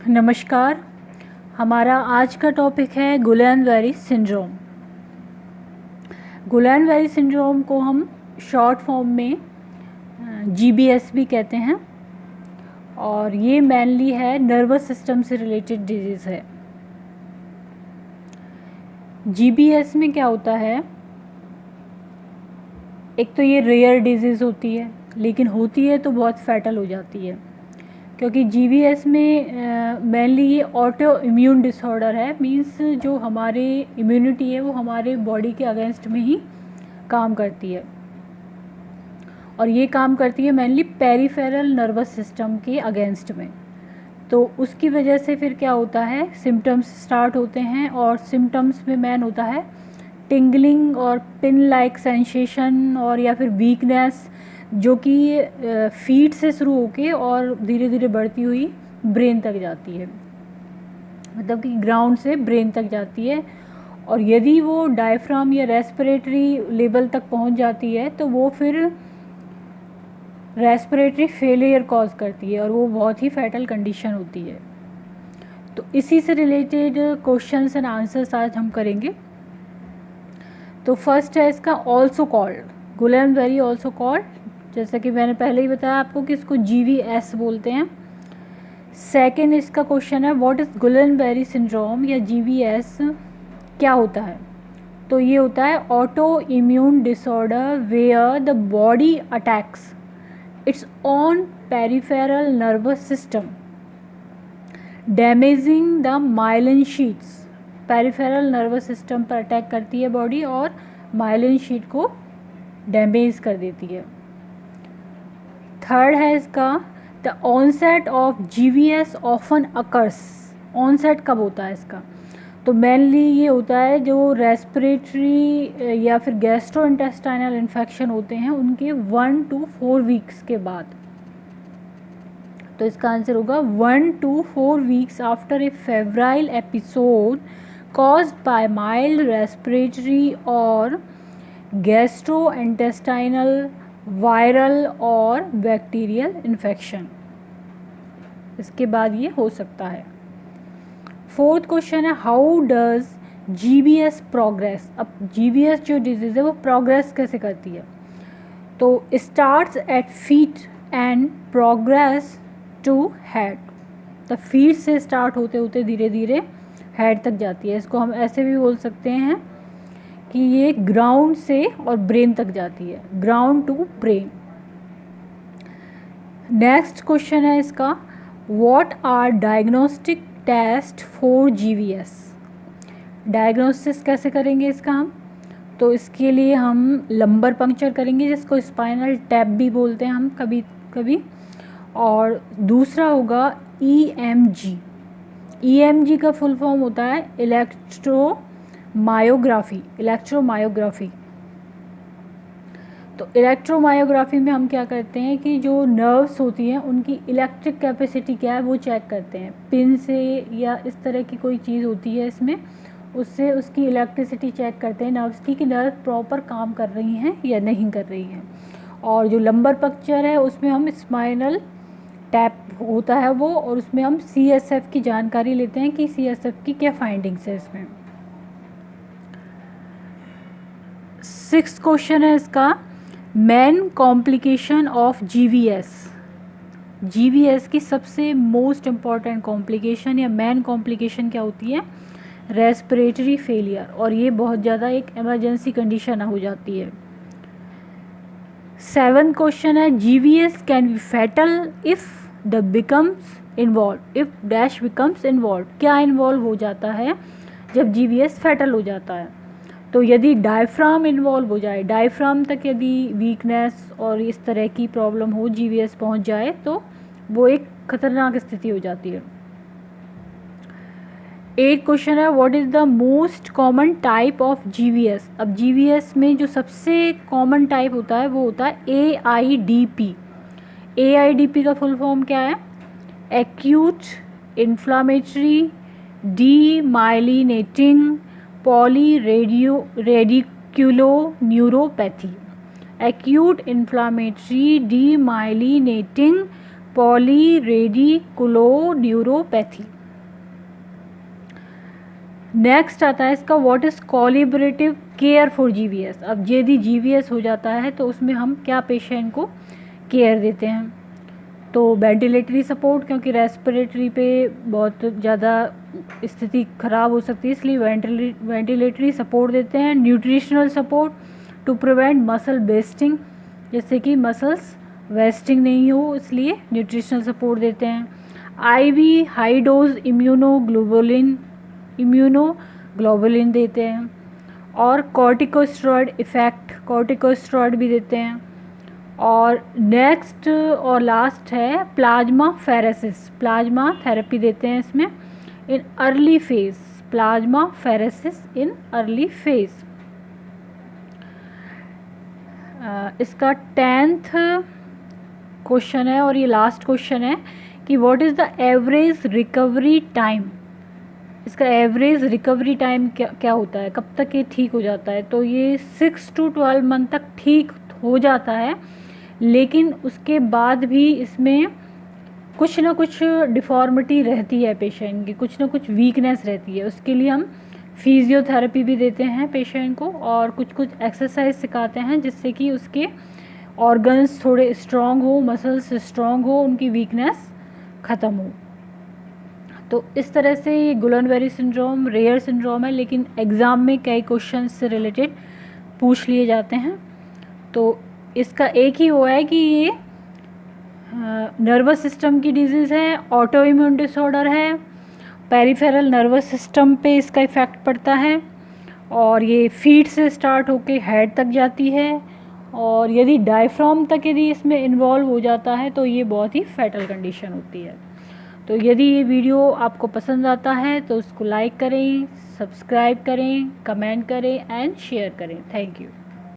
नमस्कार। हमारा आज का टॉपिक है गुलेन-बेरी सिंड्रोम। गुलेन-बेरी सिंड्रोम को हम शॉर्ट फॉर्म में GBS भी कहते हैं और ये मेनली है नर्वस सिस्टम से रिलेटेड डिजीज़ है। GBS में क्या होता है, एक तो ये रेयर डिजीज़ होती है, लेकिन होती है तो बहुत फैटल हो जाती है, क्योंकि GBS में मेनली ये ऑटो इम्यून डिसऑर्डर है। मींस जो हमारे इम्यूनिटी है वो हमारे बॉडी के अगेंस्ट में ही काम करती है, और ये काम करती है मेनली पेरिफेरल नर्वस सिस्टम के अगेंस्ट में। तो उसकी वजह से फिर क्या होता है, सिम्टम्स स्टार्ट होते हैं, और सिम्टम्स में मेन होता है टिंगलिंग और पिन लाइक सेंसेशन, और या फिर वीकनेस, जो कि फीट से शुरू होके और धीरे धीरे बढ़ती हुई ब्रेन तक जाती है, मतलब कि ग्राउंड से ब्रेन तक जाती है। और यदि वो डायफ्राम या रेस्पिरेटरी लेवल तक पहुंच जाती है तो वो फिर रेस्पिरेटरी फेलियर कॉज करती है, और वो बहुत ही फैटल कंडीशन होती है। तो इसी से रिलेटेड क्वेश्चंस एंड आंसर्स आज हम करेंगे। तो फर्स्ट है इसका also called, Gulen-berry also called, जैसा कि मैंने पहले ही बताया आपको कि इसको GBS बोलते हैं। सेकेंड इसका क्वेश्चन है व्हाट इज़ गुलेन-बेरी सिंड्रोम या GBS क्या होता है। तो ये होता है autoimmune disorder where the body attacks its own peripheral nervous system damaging the myelin sheets. Peripheral nervous system पर अटैक करती है बॉडी और माइलिन शीट को डैमेज कर देती है। थर्ड है इसका the onset of GBS often occurs. Onset कब होता है इसका, तो मेनली ये होता है जो रेस्पिरेटरी या फिर गैस्ट्रो इंटेस्टाइनल इन्फेक्शन होते हैं उनके 1 to 4 वीक्स के बाद। तो इसका आंसर होगा 1 to 4 weeks after a febrile episode caused by mild respiratory और gastrointestinal, viral और बैक्टीरियल इन्फेक्शन, इसके बाद ये हो सकता है। फोर्थ क्वेश्चन है हाउ डज GBS प्रोग्रेस। अब GBS जो डिजीज़ है वो प्रोग्रेस कैसे करती है, तो starts at feet and progress to head. तो फीट से स्टार्ट होते होते धीरे धीरे हेड तक जाती है। इसको हम ऐसे भी बोल सकते हैं कि ये ग्राउंड से और ब्रेन तक जाती है, ground to brain. Next question है इसका what are diagnostic test for GBS। Diagnosis कैसे करेंगे इसका हम, तो इसके लिए हम लंबर पंक्चर करेंगे, जिसको स्पाइनल टैप भी बोलते हैं हम कभी कभी। और दूसरा होगा EMG। EMG का फुल फॉर्म होता है इलेक्ट्रोमायोग्राफी। इलेक्ट्रोमायोग्राफी, तो इलेक्ट्रोमायोग्राफी में हम क्या करते हैं कि जो नर्व्स होती हैं उनकी इलेक्ट्रिक कैपेसिटी क्या है वो चेक करते हैं। पिन से या इस तरह की कोई चीज़ होती है इसमें, उससे उसकी इलेक्ट्रिसिटी चेक करते हैं नर्व्स की कि नर्व प्रॉपर काम कर रही हैं या नहीं कर रही हैं। और जो लंबर पंक्चर है उसमें हम स्पाइनल टैप होता है वो, और उसमें हम CSF की जानकारी लेते हैं कि CSF की क्या फाइंडिंग्स है इसमें। 6th क्वेश्चन है इसका main complication of GBS। GBS की सबसे मोस्ट इम्पॉर्टेंट कॉम्प्लिकेशन या मेन कॉम्प्लिकेशन क्या होती है, रेस्पिरेटरी फेलियर, और ये बहुत ज़्यादा एक इमरजेंसी कंडीशन हो जाती है। 7th क्वेश्चन है GBS can be fatal if the becomes involve, if dash becomes involve. क्या इन्वॉल्व हो जाता है जब GBS फैटल हो जाता है, तो यदि डायफ्राम इन्वॉल्व हो जाए, डायफ्राम तक यदि वीकनेस और इस तरह की प्रॉब्लम हो, GBS पहुंच जाए, तो वो एक खतरनाक स्थिति हो जाती है। 8th क्वेश्चन है what is the most common type of GBS। अब GBS में जो सबसे कॉमन टाइप होता है वो होता है AIDP। AIDP का फुल फॉर्म क्या है, acute inflammatory demyelinating polyradiculoneuropathy. Acute inflammatory demyelinating polyradiculoneuropathy. Next आता है इसका what is collaborative care for GVS। अब यदि GVS हो जाता है तो उसमें हम क्या पेशेंट को केयर देते हैं, तो वेंटिलेटरी सपोर्ट, क्योंकि रेस्पिरेटरी पे बहुत ज़्यादा स्थिति ख़राब हो सकती है इसलिए वेंटिलेटरी सपोर्ट देते हैं। Nutritional support to prevent muscle wasting, जैसे कि मसल्स वेस्टिंग नहीं हो इसलिए न्यूट्रिशनल सपोर्ट देते हैं। IV हाई डोज इम्यूनोग्लोबुलिन देते हैं और कॉर्टिकोस्टेरॉइड इफ़ेक्ट, कॉर्टिकोस्टेरॉइड भी देते हैं। और नेक्स्ट और लास्ट है प्लाज्मा फेरेसिस, प्लाज्मा थेरेपी देते हैं इसमें in early phase, plasma pheresis in early phase. इसका 10th क्वेश्चन है और ये लास्ट क्वेश्चन है कि what is the average recovery time. इसका एवरेज रिकवरी टाइम क्या होता है, कब तक ये ठीक हो जाता है, तो ये 6 to 12 मंथ तक ठीक हो जाता है, लेकिन उसके बाद भी इसमें कुछ ना कुछ डिफ़ॉर्मिटी रहती है पेशेंट की, कुछ ना कुछ वीकनेस रहती है। उसके लिए हम फिजियोथेरेपी भी देते हैं पेशेंट को और कुछ कुछ एक्सरसाइज सिखाते हैं जिससे कि उसके ऑर्गन्स थोड़े स्ट्रॉन्ग हो, मसल्स स्ट्रॉन्ग हो, उनकी वीकनेस ख़त्म हो। तो इस तरह से ये गुलेनबेरी सिंड्रोम रेयर सिंड्रोम है, लेकिन एग्ज़ाम में कई क्वेश्चन से रिलेटेड पूछ लिए जाते हैं। तो इसका एक ही वो है कि ये नर्वस सिस्टम की डिजीज़ है, ऑटो इम्यून डिसऑर्डर है, पेरिफेरल नर्वस सिस्टम पे इसका इफ़ेक्ट पड़ता है और ये फीट से स्टार्ट होके हेड तक जाती है और यदि डायफ्राम तक यदि इसमें इन्वॉल्व हो जाता है तो ये बहुत ही फैटल कंडीशन होती है। तो यदि ये वीडियो आपको पसंद आता है तो उसको लाइक करें, सब्सक्राइब करें, कमेंट करें एंड शेयर करें। Thank you.